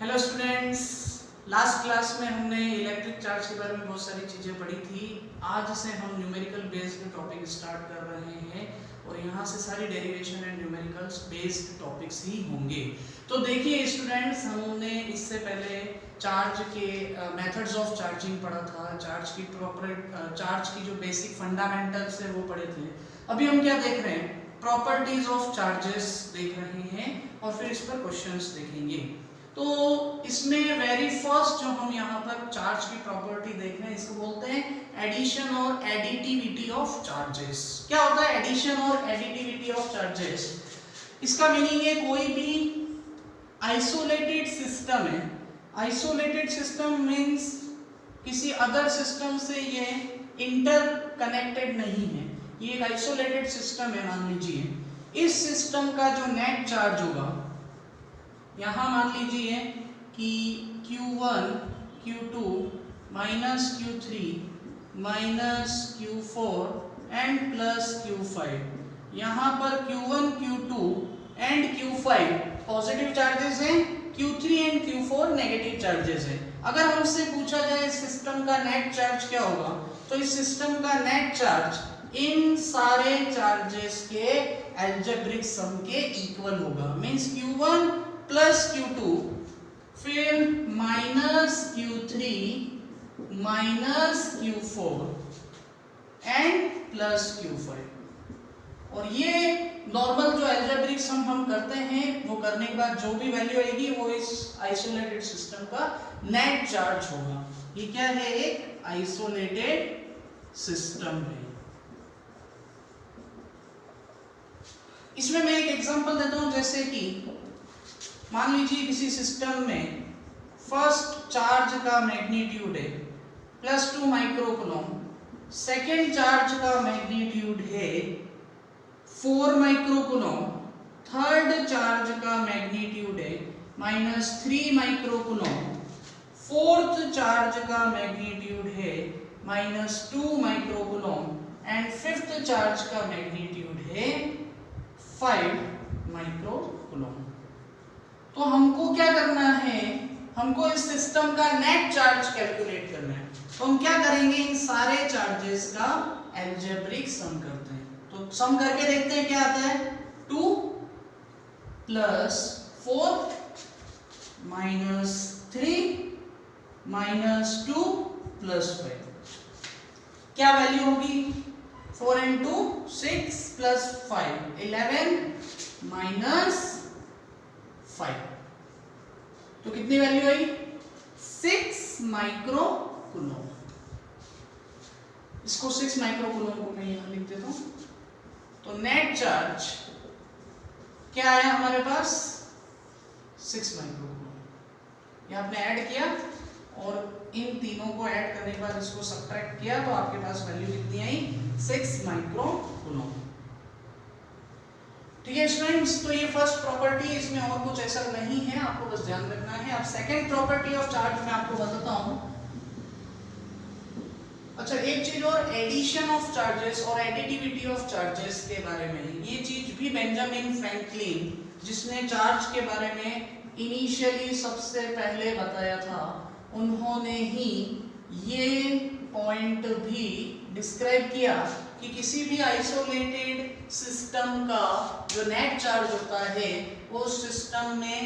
Hello students, last class में हमने electric charge के बारे में बहुत सारी चीज़ें पढ़ी थी। आज से हम न्यूमेरिकल बेस्ड टॉपिक स्टार्ट कर रहे हैं और यहाँ से सारी derivation and numericals based topics ही होंगे। तो देखिए स्टूडेंट्स, हमने इससे पहले चार्ज के मेथड्स ऑफ चार्जिंग पढ़ा था, चार्ज की जो बेसिक फंडामेंटल्स है वो पढ़े थे। अभी हम क्या देख रहे हैं? प्रॉपर्टीज ऑफ चार्जेस देख रहे हैं और फिर इस पर क्वेश्चंस देखेंगे। तो इसमें वेरी फर्स्ट जो हम यहाँ पर चार्ज की प्रॉपर्टी देख रहे हैं, इसको बोलते हैं एडिशन और एडिटिविटी ऑफ चार्जेस। क्या होता है एडिशन और एडिटिविटी ऑफ चार्जेस? इसका मीनिंग है कोई भी आइसोलेटेड सिस्टम है। आइसोलेटेड सिस्टम मीन्स किसी अदर सिस्टम से ये इंटरकनेक्टेड नहीं है, ये एक आइसोलेटेड सिस्टम है। मान लीजिए इस सिस्टम का जो नेट चार्ज होगा, यहाँ मान लीजिए कि Q1 Q2 minus Q3 minus Q4 and plus Q5। यहाँ पर Q1 Q2 and Q5 positive charges हैं, Q3 and Q4 negative charges हैं। अगर हमसे पूछा जाए सिस्टम का नेट चार्ज क्या होगा, तो इस सिस्टम का नेट चार्ज इन सारे चार्जेस के अलजेब्रिक सम के इक्वल होगा। मींस Q1 प्लस Q2 फिर minus Q3 minus Q4 and plus Q5। और ये नॉर्मल जो अलजेब्रिक सम हम करते हैं वो करने के बाद जो भी वैल्यू आएगी वो इस आइसोलेटेड सिस्टम का नेट चार्ज होगा। ये क्या है? एक आइसोलेटेड सिस्टम है। इसमें मैं एक एग्जांपल देता हूं, जैसे कि मान लीजिए किसी सिस्टम में फर्स्ट चार्ज का मैग्नीट्यूड है +2 माइक्रोकूलम, सेकेंड चार्ज का मैग्नीट्यूड है 4 माइक्रोकूलम, थर्ड चार्ज का मैग्नीट्यूड है -3 माइक्रोकूलम, फोर्थ चार्ज का मैग्नीट्यूड है -2 माइक्रोकूलम एंड फिफ्थ चार्ज का मैग्नीट्यूड है 5 माइक्रोकूलम। तो हमको क्या करना है? हमको इस सिस्टम का नेट चार्ज कैलकुलेट करना है। तो हम क्या करेंगे? इन सारे चार्जेस का अलजेब्रिक सम करते हैं। तो सम करके देखते हैं क्या आता है। 2 + 4 -3 -2 + 5 क्या वैल्यू होगी? 4 × 2 6 + 5 11 -5। तो कितनी वैल्यू आई? 6 माइक्रोकूलम। इसको 6 माइक्रोकूलम को मैं यहां लिख देता हूं। तो नेट चार्ज क्या आया हमारे पास? 6 माइक्रोकूलम। ये आपने ऐड किया और इन तीनों को ऐड करने के बाद इसको सब्ट्रैक्ट किया तो आपके पास वैल्यू कितनी आई? 6 माइक्रोकूलम। ठीक है स्टूडेंट्स, तो ये फर्स्ट प्रॉपर्टी, इसमें और कुछ ऐसा नहीं है, आपको बस ध्यान रखना है। अब सेकंड प्रॉपर्टी ऑफ चार्ज मैं आपको बताता हूं। अच्छा, एक चीज और, एडिशन ऑफ चार्जेस और एडिटिविटी ऑफ चार्जेस के बारे में, ये चीज भी बेंजामिन फ्रैंकलिन, जिसने चार्ज के बारे में इनिशियली सबसे पहले बताया था, उन्होंने ही ये पॉइंट भी डिस्क्राइब किया कि किसी भी आइसोलेटेड सिस्टम का जो नेट चार्ज होता है वो सिस्टम में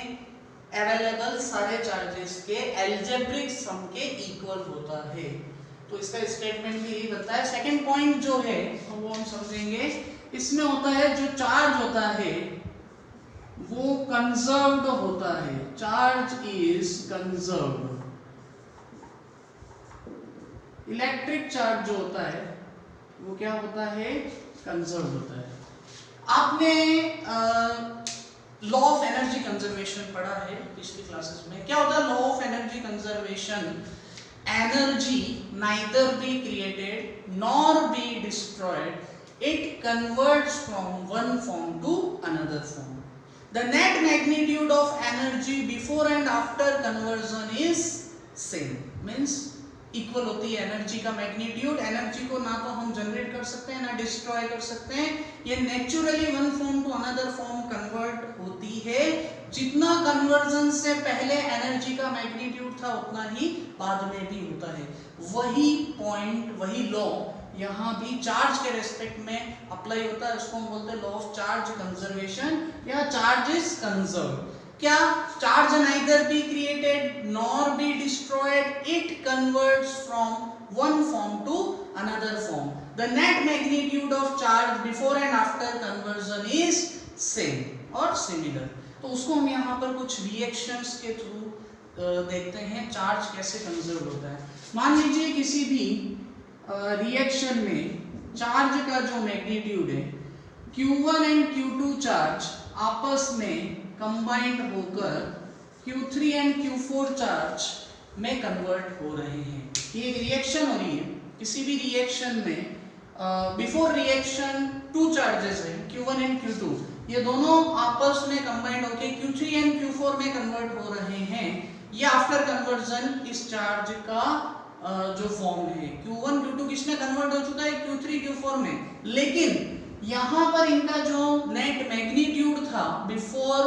अवेलेबल सारे चार्जेस के अलजेब्रिक सम के इक्वल होता है। तो इसका स्टेटमेंट भी यही बताता है। सेकंड पॉइंट जो है वो हम समझेंगे, इसमें होता है जो चार्ज होता है वो कंजर्व्ड होता है। Charge is conserved. Electric charge जो होता है वो क्या होता है? कंजर्व होता है। आपने लॉ ऑफ एनर्जी कंजर्वेशन पढ़ा है पिछली क्लासेस में। क्या होता है law of energy conservation? Energy neither be created nor be destroyed, it converts from one form to another form. The net magnitude of energy before and after conversion is same. Means equal होती है energy का magnitude. Energy को ना तो हम generate कर सकते हैं ना डिस्ट्रॉय कर सकते हैं, ये naturally one form to another form convert होती है जितना कन्वर्जन से पहले एनर्जी का मैग्नीट्यूड था उतना ही बाद में भी होता है। वही पॉइंट, वही लॉ यहाँ भी चार्ज के रेस्पेक्ट में अप्लाई होता है। उसको हम बोलते हैं लॉ ऑफ चार्ज कंजर्वेशन या चार्ज इज कंजर्व। क्या? Charge neither be created nor be destroyed, it converts from one form to another form. The net magnitude of charge before and after conversion is same or similar. तो उसको हम यहाँ पर कुछ reactions के through देखते हैं चार्ज कैसे कंजर्व होता है। मान लीजिए किसी भी रिएक्शन में चार्ज का जो मैग्नीट्यूड है Q1 एंड Q2 चार्ज आपस में कंबाइंड होकर Q3 एंड Q4 चार्ज में कन्वर्ट हो रहे हैं। ये एक रिएक्शन हो रही है। किसी भी रिएक्शन में बिफोर रिएक्शन 2 चार्जेस हैं Q1 एंड Q2, ये दोनों आपस में कंबाइंड होकर Q3 एंड Q4 में कन्वर्ट हो रहे हैं। ये आफ्टर कन्वर्जन इस चार्ज का जो फॉर्म है Q1 Q2 किसमें कन्वर्ट हो चुका है? Q3 Q4 में। लेकिन यहाँ पर इनका जो नेट मैग्नीट्यूड था बिफोर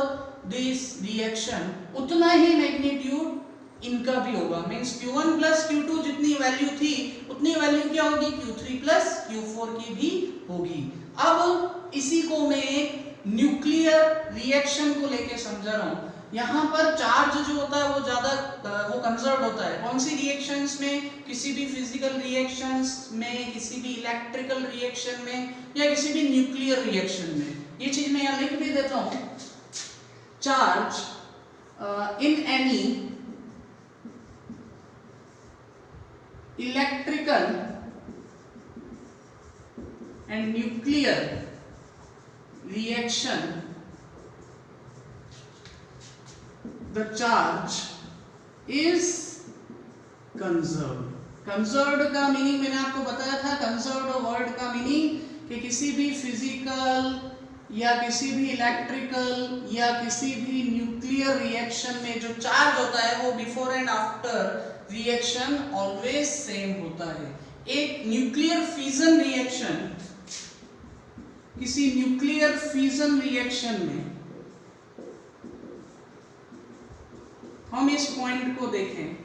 दिस रिएक्शन उतना ही मैग्नीट्यूड इनका भी होगा। मींस Q1 प्लस Q2 जितनी वैल्यू थी उतनी वैल्यू क्या होगी? Q3 प्लस Q4 की भी होगी। अब इसी को मैं एक न्यूक्लियर रिएक्शन को लेके समझा रहा हूँ। यहाँ पर चार्ज जो होता है वो ज्यादा वो कंजर्व होता है। कौन सी रिएक्शंस में? किसी भी फिजिकल रिएक्शंस में, किसी भी इलेक्ट्रिकल रिएक्शन में या किसी भी न्यूक्लियर रिएक्शन में। ये चीज मैं यहाँ लिख भी देता हूँ। Charge in any electrical and nuclear reaction the charge is conserved. Conserved का मीनिंग मैंने आपको बताया था। conserved वर्ड का मीनिंग कि किसी भी फिजिकल या किसी भी इलेक्ट्रिकल या किसी भी न्यूक्लियर रिएक्शन में जो चार्ज होता है वो before and after reaction always same होता है। एक न्यूक्लियर फ्यूजन रिएक्शन, किसी न्यूक्लियर फ्यूजन रिएक्शन में हम इस पॉइंट को देखें।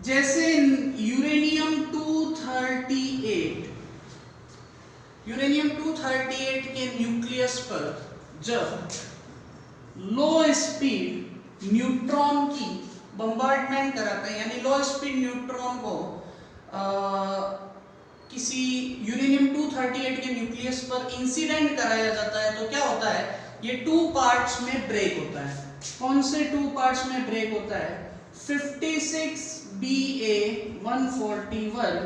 जैसे यूरेनियम 238 के न्यूक्लियस पर जब लो स्पीड न्यूट्रॉन की बम्बार्डमेंट कराते हैं, यानी लो स्पीड न्यूट्रॉन को किसी यूरेनियम 238 के न्यूक्लियस पर इंसिडेंट कराया जाता है, तो क्या होता है? ये 2 पार्ट्स में ब्रेक होता है। कौन से 2 पार्ट्स में ब्रेक होता है? 56Ba141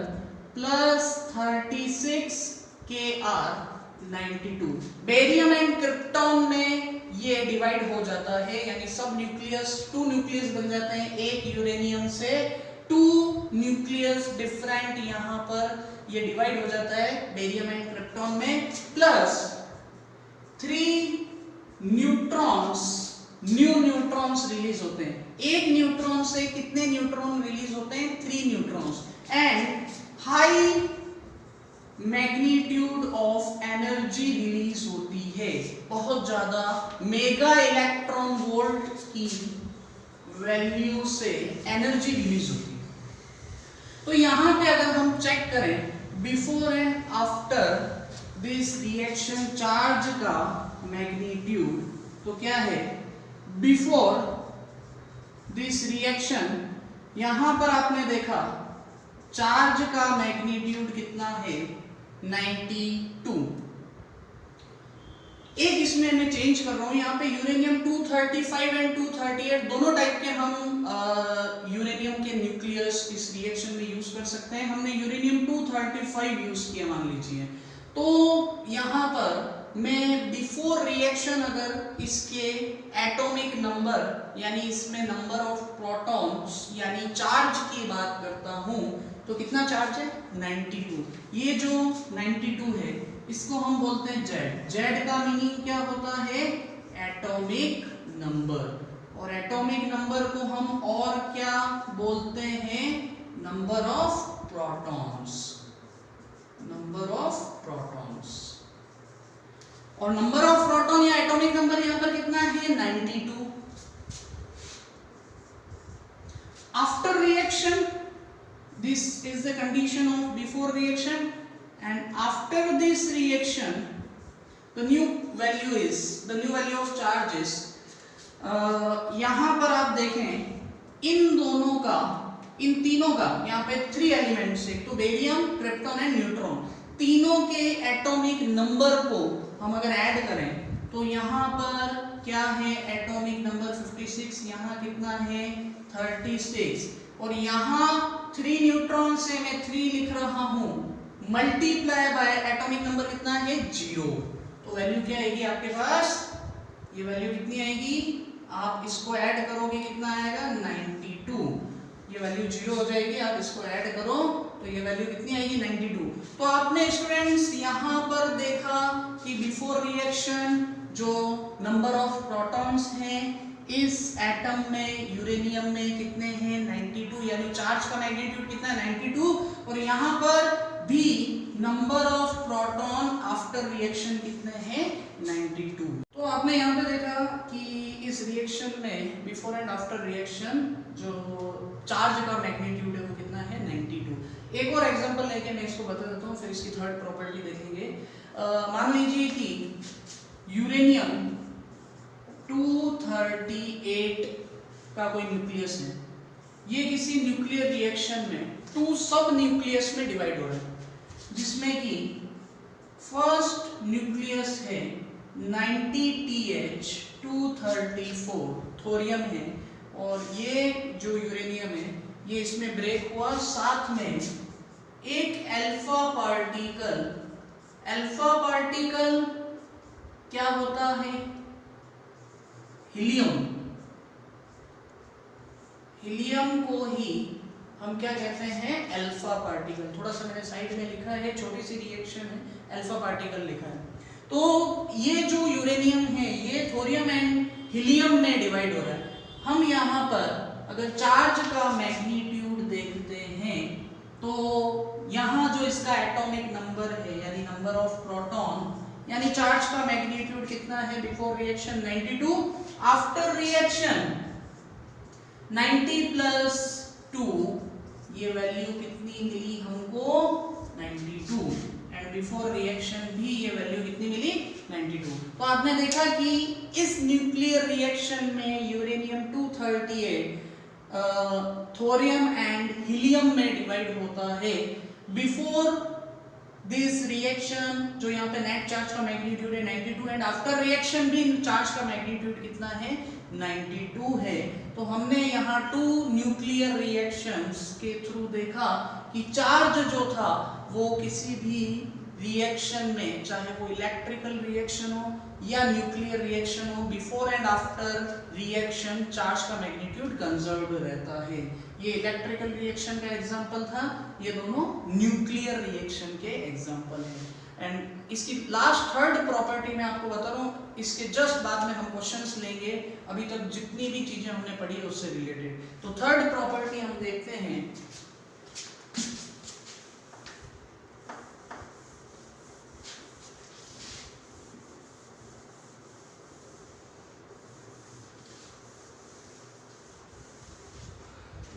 plus 36Kr92। Barium and krypton में ये डिवाइड हो जाता है, यानी सब न्यूक्लियस 2 न्यूक्लियस बन जाते हैं। एक यूरेनियम से 2 न्यूक्लियस डिफरेंट यहाँ पर ये डिवाइड हो जाता है बेरियम एंड क्रिप्टॉन में। प्लस 3 न्यू न्यूट्रॉन्स रिलीज होते हैं। एक न्यूट्रॉन से कितने न्यूट्रॉन रिलीज होते हैं? 3 neutrons. And high magnitude of energy release होती है, बहुत ज्यादा मेगा इलेक्ट्रॉन वोल्ट की वैल्यू से एनर्जी रिलीज होती है। तो यहां पे अगर हम चेक करें before and after this reaction charge का मैग्नीट्यूड, तो क्या है? बिफोर दिस रिएक्शन यहां पर आपने देखा चार्ज का मैग्नीट्यूड कितना है? 92। एक इसमें मैं चेंज कर रहा हूं, यहाँ पे यूरेनियम 235 एंड 238 दोनों टाइप के हम यूरेनियम के न्यूक्लियस इस रिएक्शन में यूज कर सकते हैं। हमने यूरेनियम 235 यूज किया मान लीजिए, तो यहाँ पर मैं बिफोर रिएक्शन अगर इसके एटॉमिक नंबर यानी इसमें नंबर ऑफ प्रोटॉन्स यानी चार्ज की बात करता हूं, तो कितना चार्ज है? 92। ये जो 92 है इसको हम बोलते हैं जेड। जेड का मीनिंग क्या होता है? Atomic number. और एटॉमिक नंबर को हम और क्या बोलते हैं? Number of protons. Number of protons. और नंबर ऑफ प्रोटॉन या एटॉमिक नंबर यहां पर कितना है 92। After reaction this is the condition of before reaction and after this reaction the new value of charge is यहां पर आप देखें इन दोनों का इन तीनों का यहाँ पे 3 एलिमेंट्स है तो बेरियम क्रिप्टॉन एंड न्यूट्रॉन तीनों के एटॉमिक नंबर को हम अगर ऐड करें तो यहाँ पर क्या है एटॉमिक नंबर 56 यहाँ कितना है 36 और यहाँ 3 न्यूट्रॉन से मैं 3 लिख रहा हूं मल्टीप्लाई बाय एटॉमिक नंबर कितना है 0 तो वैल्यू क्या आएगी आपके पास ये वैल्यू कितनी आएगी आप इसको ऐड करोगे कितना आएगा 92 ये वैल्यू 0 हो जाएगी आप इसको ऐड करो तो ये वैल्यू कितनी आएगी 92। तो आपने स्टूडेंट्स यहाँ पर देखा कि बिफोर रिएक्शन जो नंबर ऑफ प्रोटॉन्स हैं इस एटम में यूरेनियम में कितने हैं 92 यानी चार्ज का मैग्नीट्यूड कितना है 92 और यहाँ पर भी number of proton after reaction कितने हैं 92। तो आपने यहाँ पे देखा कि इस रिएक्शन में बिफोर एंड आफ्टर रिएक्शन जो चार्ज का मैग्नीट्यूड है वो कितना है 92। एक और एग्जांपल लेके मैं इसको बता देता हूँ फिर इसकी थर्ड प्रॉपर्टी देखेंगे। मान लीजिए कि यूरेनियम 238 का कोई न्यूक्लियस है ये किसी न्यूक्लियर रिएक्शन में 2 सब न्यूक्लियस में डिवाइड हो रहा है जिसमें कि फर्स्ट न्यूक्लियस है 90Th 234 थोरियम है और ये जो यूरेनियम है ये इसमें ब्रेक हुआ साथ में एक अल्फा पार्टिकल क्या होता है हीलियम को ही हम क्या कहते हैं अल्फा पार्टिकल। थोड़ा सा मैंने साइड में लिखा है छोटी सी रिएक्शन है अल्फा पार्टिकल लिखा है। तो ये जो यूरेनियम है ये थोरियम एंड हीलियम में डिवाइड हो रहा है। हम यहाँ पर अगर चार्ज का मैग्नीट्यूड देखते हैं तो यहाँ जो इसका एटॉमिक नंबर है यानी नंबर ऑफ प्रोटॉन यानी चार्ज का मैग्नीट्यूड कितना है before reaction 92 after reaction 90 plus 2 ये वैल्यू कितनी मिली हमको 92 एंड बिफोर रिएक्शन भी ये वैल्यू कितनी मिली 92। तो आपने देखा कि इस न्यूक्लियर रिएक्शन में यूरेनियम 238 थोरियम एंड हीलियम में डिवाइड होता है बिफोर दिस रिएक्शन जो यहाँ पे नेट चार्ज का मैग्नीट्यूड है 92 एंड आफ्टर रिएक्शन भी चार्ज का मैग्नीट्यूड कितना है 92 है। तो हमने यहाँ 2 न्यूक्लियर रिएक्शंस के थ्रू देखा कि चार्ज जो था वो किसी भी रिएक्शन में चाहे वो इलेक्ट्रिकल रिएक्शन हो या न्यूक्लियर रिएक्शन हो before and after reaction charge का मैग्नीट्यूड कंजर्व्ड रहता है। ये इलेक्ट्रिकल रिएक्शन का एग्जांपल था ये दोनों न्यूक्लियर रिएक्शन के एग्जांपल हैं। एंड इसकी लास्ट थर्ड प्रॉपर्टी मैं आपको बता रहा हूँ इसके जस्ट बाद में हम क्वेश्चंस लेंगे अभी तक जितनी भी चीजें हमने पढ़ी है उससे रिलेटेड। तो थर्ड प्रॉपर्टी हम देखते हैं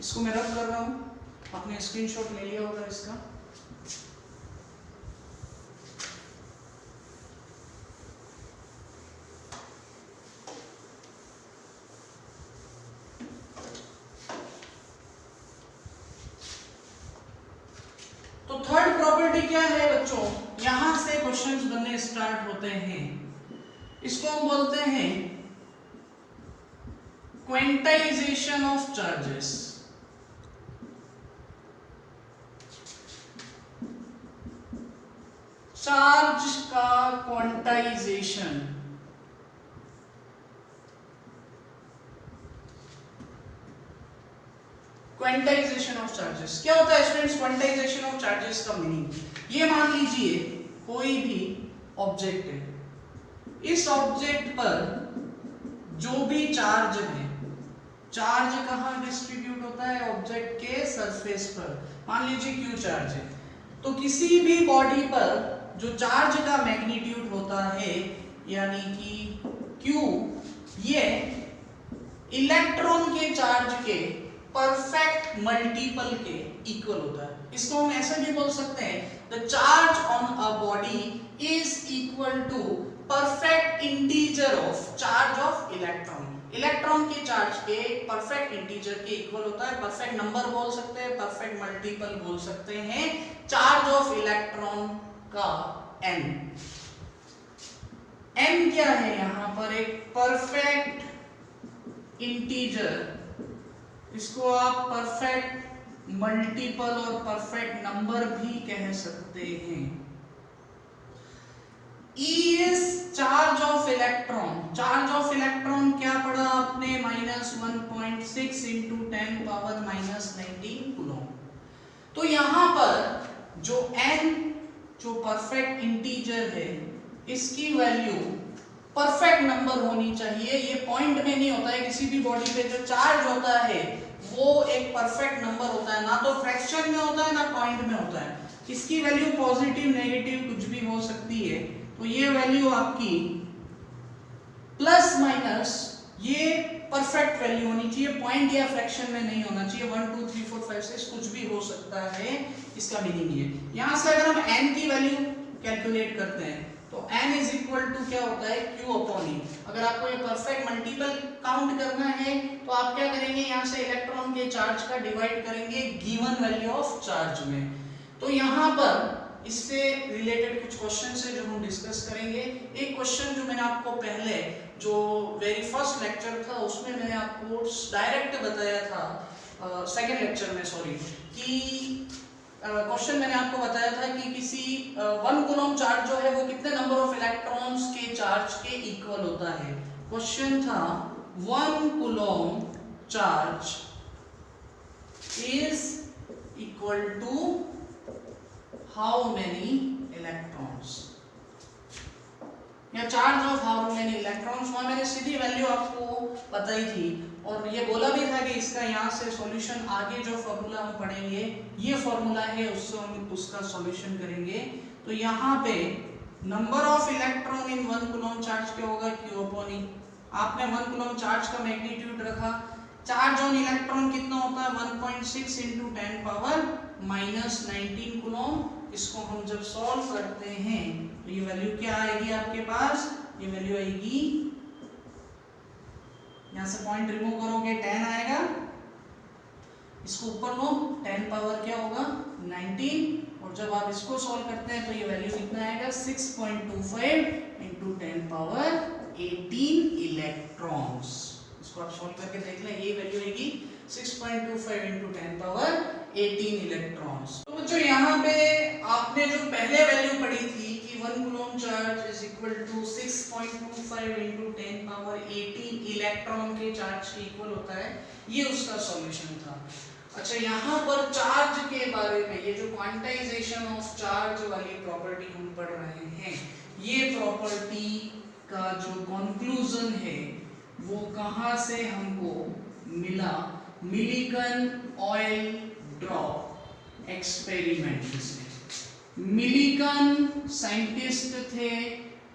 इसको मैं रब कर रहा हूं आपने स्क्रीनशॉट ले लिया होगा इसका। तो थर्ड प्रॉपर्टी क्या है बच्चों यहां से क्वेश्चंस बनने स्टार्ट होते हैं। इसको हम बोलते हैं क्वांटाइजेशन ऑफ चार्जेस। चार्ज का क्वांटाइजेशन क्वांटाइजेशन ऑफ चार्जेस क्या होता है स्टूडेंट्स? क्वांटाइजेशन ऑफ चार्जेस का मीनिंग ये मान लीजिए कोई भी ऑब्जेक्ट है इस ऑब्जेक्ट पर जो भी चार्ज है चार्ज कहाँ डिस्ट्रीब्यूट होता है ऑब्जेक्ट के सरफेस पर। मान लीजिए क्यू चार्ज है तो किसी भी बॉडी पर जो चार्ज का मैग्नीट्यूड होता है यानी कि Q ये इलेक्ट्रॉन के चार्ज के परफेक्ट मल्टीपल के इक्वल होता है। इसको हम ऐसे भी बोल सकते हैं, the charge on a body is equal to perfect integer of charge of electron. Electron के चार्ज के परफेक्ट इंटीजर के इक्वल होता है। परफेक्ट नंबर बोल सकते हैं, परफेक्ट मल्टीपल बोल सकते हैं चार्ज ऑफ इलेक्ट्रॉन का n। n क्या है यहां पर? एक परफेक्ट इंटीजर, इसको आप परफेक्ट मल्टीपल और परफेक्ट नंबर भी कह सकते हैं। E is charge of electron. Charge of electron क्या पढ़ा आपने? -1.6 इंटू 10 पावर -19 कूलम। तो यहां पर जो n जो परफेक्ट इंटीजर है इसकी वैल्यू परफेक्ट नंबर होनी चाहिए। ये पॉइंट में नहीं होता है। किसी भी बॉडी पे जो चार्ज होता है वो एक परफेक्ट नंबर होता है, ना तो फ्रैक्शन में होता है ना पॉइंट में होता है। इसकी वैल्यू पॉजिटिव नेगेटिव कुछ भी हो सकती है। तो ये वैल्यू आपकी प्लस माइनस ये परफेक्ट वैल्यू होनी चाहिए, पॉइंट या फ्रैक्शन में नहीं होना चाहिए। 1 2 3 4 5 6 कुछ भी हो सकता है, इसका मीनिंग ये। यहां से अगर हम n की वैल्यू कैलकुलेट करते हैं तो n इज इक्वल टू क्या होता है? q upon e। अगर आपको ये परफेक्ट मल्टीपल काउंट करना है तो आप क्या करेंगे? यहां से इलेक्ट्रॉन के चार्ज का डिवाइड करेंगे गिवन वैल्यू ऑफ चार्ज में। तो यहां पर इससे रिलेटेड कुछ क्वेश्चंस है जो हम डिस्कस करेंगे। एक क्वेश्चन जो मैंने आपको पहले जो वेरी फर्स्ट लेक्चर था उसमें मैंने आपको डायरेक्ट बताया था, सेकंड लेक्चर में सॉरी, कि क्वेश्चन मैंने आपको बताया था कि किसी 1 कूलम चार्ज जो है वो कितने नंबर ऑफ इलेक्ट्रॉन्स के चार्ज के इक्वल होता है। क्वेश्चन था 1 coulomb charge is equal to how many electrons, या charge of how many electrons. वहां मैंने सीधी वैल्यू आपको बताई थी और ये बोला भी था कि इसका यहाँ से सॉल्यूशन आगे जो फॉर्मूला हम पढ़ेंगे ये फॉर्मूला है, उससे हम उसका सॉल्यूशन करेंगे। तो यहाँ पे number of electron in 1 coulomb charge क्या होगा? Q upon E। आपने 1 कूलम चार्ज का मैग्नीट्यूड रखा, चार्ज ऑन इलेक्ट्रॉन कितना होता है? 1.6 इंटू 10 पावर -19 कूलम। इसको हम जब सॉल्व करते हैं तो ये वैल्यू क्या आएगी आपके पास? ये वैल्यू आएगी, यहां से पॉइंट रिमूव करोगे 10 आएगा, इसको ऊपर लो 10 पावर क्या होगा? 19। और जब आप इसको सॉल्व करते हैं तो ये वैल्यू कितना आएगा? 6.25 इंटू 10 पावर 18 इलेक्ट्रॉन्स। इसको आप सॉल्व करके देख लें, ये वैल्यू आएगी 6.25 इंटू 10 पावर 18 इलेक्ट्रॉन्स। तो बच्चों यहाँ पे आपने जो पहले वैल्यू पढ़ी थी कि 1 coulomb charge is equal to 6.25 into 10 power 18 electron के चार्ज के इक्वल होता है, ये उसका सॉल्यूशन था। अच्छा, यहाँ पर चार्ज के बारे में ये जो क्वांटाइजेशन ऑफ चार्ज वाली प्रॉपर्टी हम पढ़ रहे हैं, ये प्रॉपर्टी का जो कंक्लूजन है वो कहाँ से हमको मिला? मिलिकन ऑयल ड्रॉप एक्सपेरिमेंट से। मिलिकन साइंटिस्ट थे,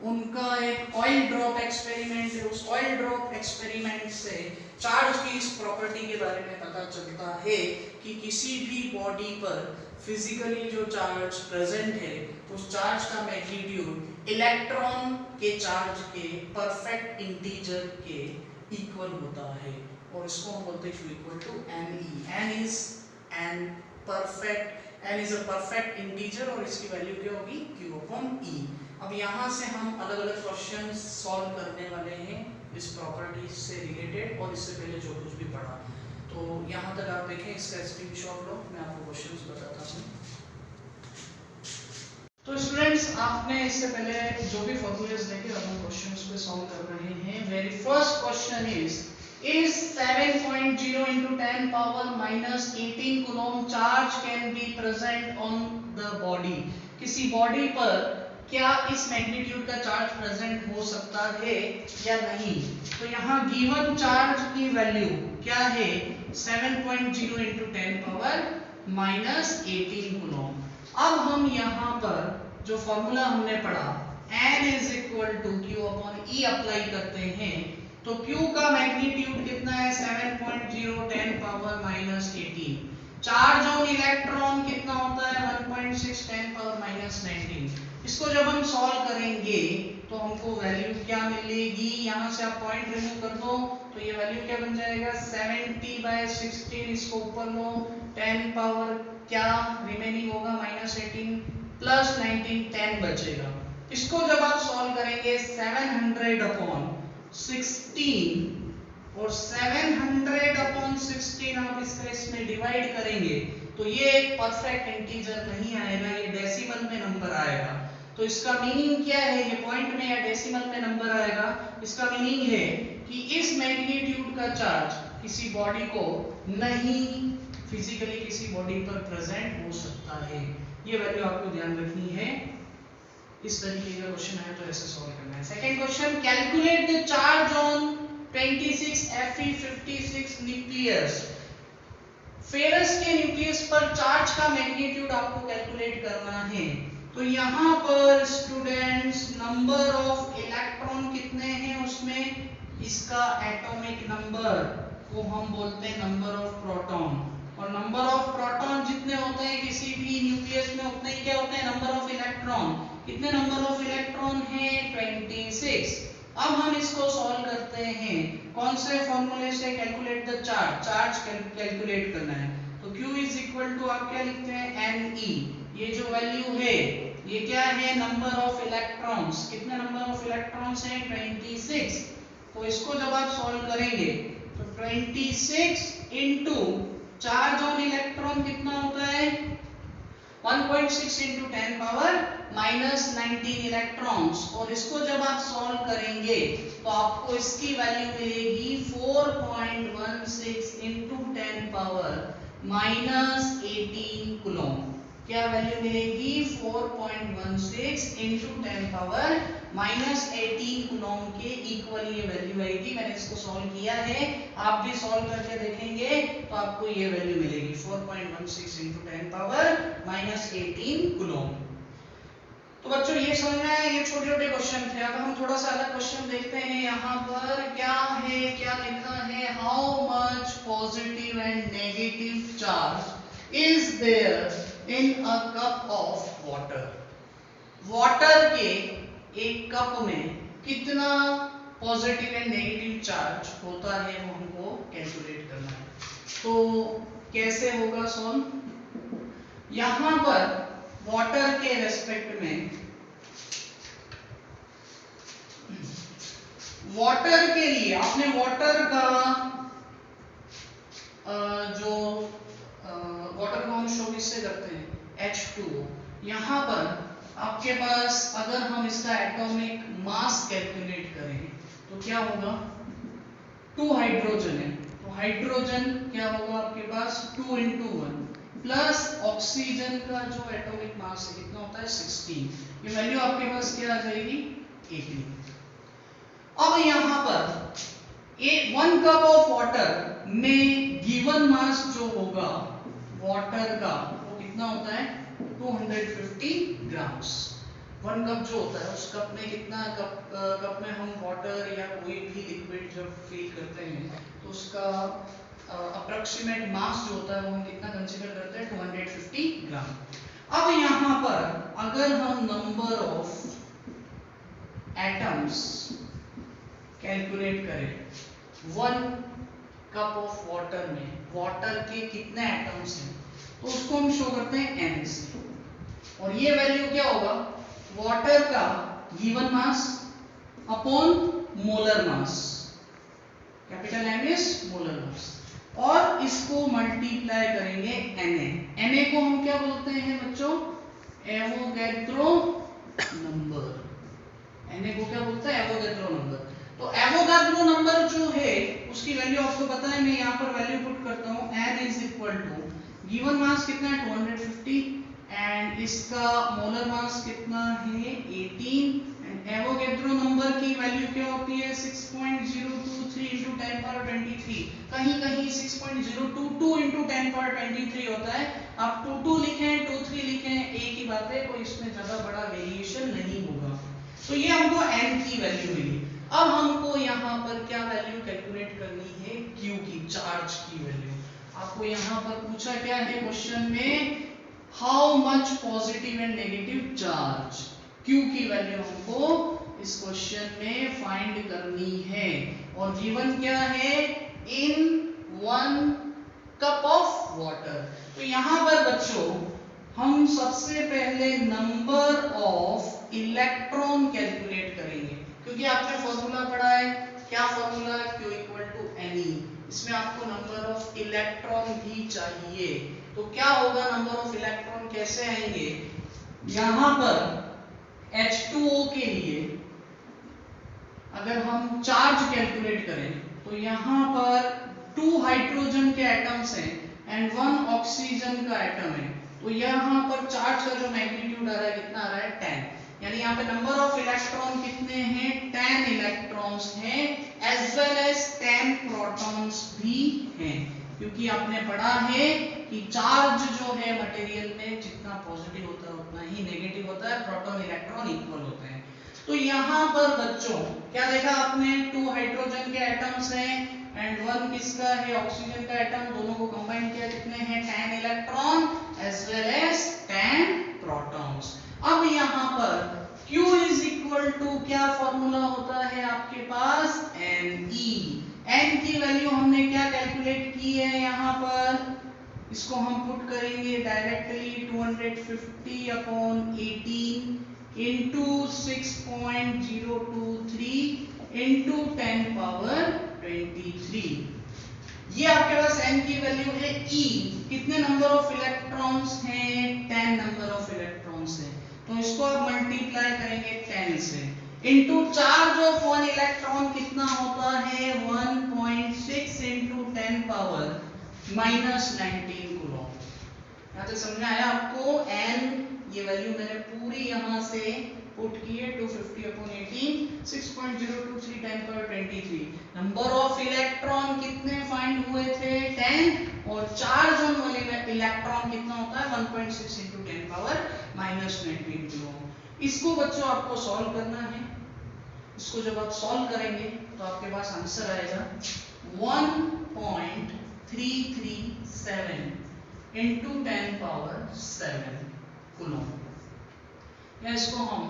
उनका एक ऑयल ड्रॉप एक्सपेरिमेंट है। उस ऑयल ड्रॉप एक्सपेरिमेंट से चार्ज की इस प्रॉपर्टी के बारे में पता चलता है कि किसी भी बॉडी पर फिजिकली जो चार्ज प्रेजेंट है उस चार्ज का मैग्नीट्यूड इलेक्ट्रॉन के चार्ज के परफेक्ट इंटीजर के इक्वल होता है, और इसको हम बोलते हैं Q equal to NE। N is a perfect integer और इसकी वैल्यू क्या होगी? Q upon E। अब यहाँ से हम अलग अलग क्वेश्चन सॉल्व करने वाले हैं इस प्रॉपर्टी से रिलेटेड, और इससे पहले जो कुछ भी पढ़ा। तो यहाँ तक आप देखें, इसका स्क्रीनशॉट लो, मैं आपको क्वेश्चंस बताता हूँ। तो स्टूडेंट्स, आपने इससे पहले जो भी फॉर्मूलेस देखे, अब हम क्वेश्चंस पे सॉल्व कर रहे हैं। Very first question is 7.0 into 10 power minus 18 coulomb charge can be present on the body। किसी बॉडी पर क्या इस मैग्नीट्यूड का चार्ज प्रेजेंट हो सकता है या नहीं? तो यहाँ गिवन चार्ज की वैल्यू क्या है? 7.0 into 10 पावर minus 18 कूलम। अब हम यहाँ पर जो फॉर्मूला हमने पढ़ा n is equal to q upon e apply करते हैं तो q का मैग्नीट्यूड कितना है 7.0 10 power minus 18। Charge on electron कितना होता है 1.6 10 पावर माइनस 19। इसको जब हम सॉल्व करेंगे तो हमको वैल्यू क्या मिलेगी, यहां से आप पॉइंट रिमूव कर दो तो ये वैल्यू क्या बन जाएगा 70/16। इसको ऊपर लो 10 पावर क्या रिमेनिंग होगा माइनस 18 प्लस 19 10 बचेगा। इसको जब आप सॉल्व करेंगे 700 अपॉन 16 और 700 अपॉन 16 आप इसका इसमें डिवाइड करेंगे तो ये एक परफेक्ट इंटीजर नहीं आएगा, ये डेसिमल में नंबर आएगा। तो इसका मीनिंग क्या है, ये पॉइंट में या डेसिमल में नंबर आएगा। इसका मीनिंग है कि इस मैग्नीट्यूड का चार्ज किसी बॉडी को नहीं फिजिकली किसी बॉडी पर प्रेजेंट हो सकता है। ये वैल्यू आपको ध्यान रखनी है। इस तरीके का क्वेश्चन है तो ऐसे सॉल्व करना है। Second question, calculate the charge on 26 Fe56 nucleus. Ferrous के न्यूक्लियस पर चार्ज का मैग्नीट्यूड आपको कैलकुलेट करना है। तो यहाँ पर स्टूडेंट्स नंबर ऑफ इलेक्ट्रॉन कितने हैं उसमें, इसका एटॉमिक नंबर को हम बोलते हैं नंबर ऑफ प्रोटॉन, और नंबर ऑफ प्रोटॉन जितने होते हैं किसी भी न्यूक्लियस में उतने ही क्या होते हैं नंबर ऑफ इलेक्ट्रॉन। कितने नंबर ऑफ इलेक्ट्रॉन है 26। अब हम इसको सॉल्व करते हैं कौन से फॉर्मूले से, कैलकुलेट द चार्ज कैलकुलेट करना है। तो Q इज इक्वल टू आप क्या लिखते हैं Ne, ये जो वैल्यू है ये क्या है नंबर ऑफ इलेक्ट्रॉन्स। कितने नंबर ऑफ इलेक्ट्रॉन्स हैं 26। तो इसको जब आप सॉल्व करेंगे तो 26 इनटू चार्ज ऑन इलेक्ट्रॉन कितना होता है 1.6 इंटू 10 पावर माइनस 19 इलेक्ट्रॉन्स, और इसको जब आप सॉल्व करेंगे तो आपको इसकी वैल्यू मिलेगी 4.16 इंटू 10 पावर माइनस 18 कूलम। क्या वैल्यू मिलेगी 4.16 इंटू 10 पावर माइनस 18 कूलम के इक्वल ये वैल्यू आएगी। मैंने इसको सॉल्व किया है, आप भी सॉल्व करके देखेंगे तो आपको ये वैल्यू मिलेगी 4.16 इंटू 10 पावर माइनस 18 कूलम। तो बच्चों ये समझना है, ये छोटे छोटे क्वेश्चन थे। अब हम थोड़ा सा अलग क्वेश्चन देखते हैं। यहाँ पर क्या है, क्या लिखा है, how much positive and negative charge is there in a cup of water. Water के एक कप में कितना पॉजिटिव एंड नेगेटिव चार्ज होता है वो हमको कैलकुलेट करना है। तो कैसे होगा सॉल्व, यहां पर वाटर के रेस्पेक्ट में, वाटर के लिए आपने वाटर का जो वाटर को हम शो किससे करते हैं H2O। यहाँ पर आपके पास अगर हम इसका एटॉमिक मास कैलकुलेट करें तो क्या होगा, 2 हाइड्रोजन है तो हाइड्रोजन क्या होगा आपके पास 2 into 1 प्लस ऑक्सीजन का जो एटॉमिक मास है कितना होता है 16। ये वैल्यू आपके पास क्या आ जाएगी 18। अब यहाँ पर 1 कप ऑफ वाटर में गिवन मास जो होगा वाटर का वो कितना होता है 250 ग्राम्स। 1 कप जो होता है उस कप में कितना, कप में हम वाटर या कोई भी लिक्विड जब फिल करते हैं तो उसका अप्रोक्सीमेट मास जो होता है वो हम कितना कंसीडर करते हैं 250 ग्राम। अब यहाँ पर अगर हम नंबर ऑफ एटम्स कैलकुलेट करें 1 कप ऑफ वाटर में वाटर के कितने एटम्स हैं तो उसको हम शो करते हैं n से, और ये वैल्यू क्या होगा वाटर का given mass upon molar mass, capital M is molar mass, और इसको मल्टीप्लाई करेंगे Na। Na को हम क्या बोलते हैं बच्चों एवोगैड्रो नंबर। Na को क्या बोलते हैं एवोगैड्रो नंबर। तो एवोगैड्रो नंबर जो है उसकी वैल्यू आपको पता है, मैं यहाँ पर वैल्यू पुट करता हूँ n is equal to given mass कितना है 250 एंड इसका मोलर मास कितना है 18 एंड एवोगैड्रो नंबर की वैल्यू क्या होती है 6.023 into 10 power 23। कहीं कहीं 6.022 into 10 power 23 होता है। आप 22 लिखें 23 लिखें एक ही बात है, कोई इसमें ज्यादा बड़ा वेरिएशन नहीं होगा। तो ये हमको n की वैल्यू मिली। अब हमको यहाँ पर क्या वैल्यू कैलकुलेट करनी है, q की, चार्ज की वैल्यू। आपको यहाँ पर पूछा क्या है क्वेश्चन में, how much positive and negative charge, q की वैल्यू हमको इस क्वेश्चन में फाइंड करनी है। और गिवन क्या है, इन 1 कप ऑफ वाटर। तो यहाँ पर बच्चों हम सबसे पहले नंबर ऑफ इलेक्ट्रॉन कैलकुलेट करेंगे, क्योंकि आपने फॉर्मूला पढ़ा है, क्या formula, Q equal to Ne। इसमें आपको नंबर ऑफ इलेक्ट्रॉन भी चाहिए। तो क्या होगा, नंबर ऑफ इलेक्ट्रॉन कैसे आएंगे, यहां पर H2O के लिए अगर हम चार्ज कैलकुलेट करें तो यहां पर 2 हाइड्रोजन के एटम्स हैं एंड 1 ऑक्सीजन का एटम है। तो यहाँ पर चार्ज का जो मैग्नीट्यूड आ रहा है कितना आ रहा है, 10। यानी यहाँ पे नंबर ऑफ इलेक्ट्रॉन कितने हैं, 10 इलेक्ट्रॉन्स हैं, एज वेल एज 10 प्रोटॉन्स भी हैं। क्योंकि आपने पढ़ा है कि चार्ज जो है मटेरियल में जितना पॉजिटिव होता है उतना ही नेगेटिव होता है, प्रोटॉन इलेक्ट्रॉन इक्वल होते हैं। तो यहाँ पर बच्चों क्या देखा आपने, 2 हाइड्रोजन के एटम्स हैं एंड 1 किसका है, ऑक्सीजन का एटम, दोनों को कंबाइन किया कितने हैं, 10 electron as well as 10 protons. अब यहाँ पर Q इज इक्वल टू क्या फॉर्मूला होता है आपके पास, Ne। n की वैल्यू हमने क्या कैलकुलेट की है, यहाँ पर इसको हम पुट करेंगे directly, 250 upon 18 into 6.023 into 10 power 23। ये आपके पास n की वैल्यू है। E कितने नंबर ऑफ इलेक्ट्रॉन्स हैं, 10 नंबर ऑफ इलेक्ट्रॉन्स हैं। तो इसको आप मल्टीप्लाई करेंगे 10 से, इंटू चार्ज ऑफ 1 इलेक्ट्रॉन कितना होता है, 1.6 इंटू 10 पावर -19 कूलॉम। यहाँ से समझ में आया आपको, n ये वैल्यू मैंने पूरी यहाँ से पुट की है, 250 upon 18 6.023 10 power 23। Number of electron कितने फाइंड हुए थे, 10, और चार्ज ऑन वाले इलेक्ट्रॉन कितना होता है, 1.6 इंटू 10 पावर -19 कूलॉम। इसको बच्चों आपको सॉल्व करना है। इसको जब आप सॉल्व करेंगे तो आपके पास आंसर आएगा 1.337 इंटू 10 पावर 7 कूलॉम। या इसको हम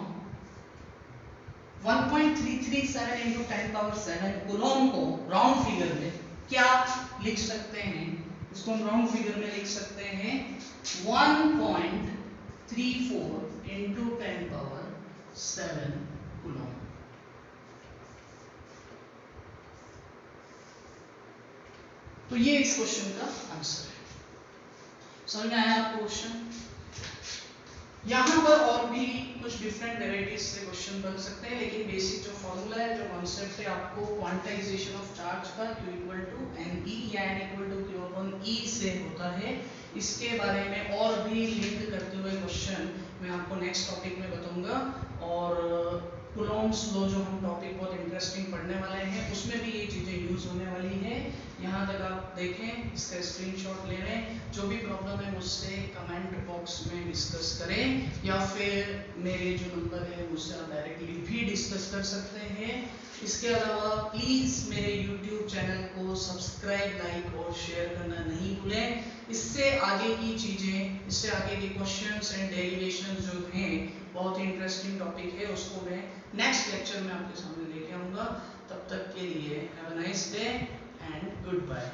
1.337 इंटू 10 पावर 7 कूलॉम को राउंड फिगर में क्या लिख सकते हैं, इसको हम राउंड फिगर में लिख सकते हैं 1.34 इंटू 10 पावर 7 कूलॉम। तो ये इस क्वेश्चन का आंसर है। समझ में आया आपको क्वेश्चन? यहाँ पर और भी कुछ डिफरेंट वेराइटीज से क्वेश्चन बन सकते हैं, लेकिन बेसिक जो फॉर्मूला है, जो कॉन्सेप्ट है आपको क्वांटाइजेशन ऑफ चार्ज का, Q इक्वल टू Ne या N equal to Q upon E से होता है, इसके बारे में और भी लिंक करते हुए क्वेश्चन मैं आपको नेक्स्ट टॉपिक में बताऊंगा। और कूलॉम्स लॉ जो हम टॉपिक बहुत इंटरेस्टिंग पढ़ने वाले हैं, उसमें भी ये चीज़ें यूज होने वाली है। यहाँ तक आप देखें, इसका स्क्रीनशॉट ले लें। जो भी प्रॉब्लम है मुझसे कमेंट बॉक्स में डिस्कस करें, या फिर मेरे जो नंबर है मुझसे आप डायरेक्टली भी डिस्कस कर सकते हैं। इसके अलावा प्लीज़ मेरे YouTube चैनल को सब्सक्राइब, लाइक और शेयर करना नहीं भूलें। इससे आगे की चीज़ें, इससे आगे के क्वेश्चंस एंड डेरिवेशन जो हैं, बहुत ही इंटरेस्टिंग टॉपिक है, उसको मैं नेक्स्ट लेक्चर में आपके सामने लेके आऊँगा। तब तक के लिए have a nice day and good bye.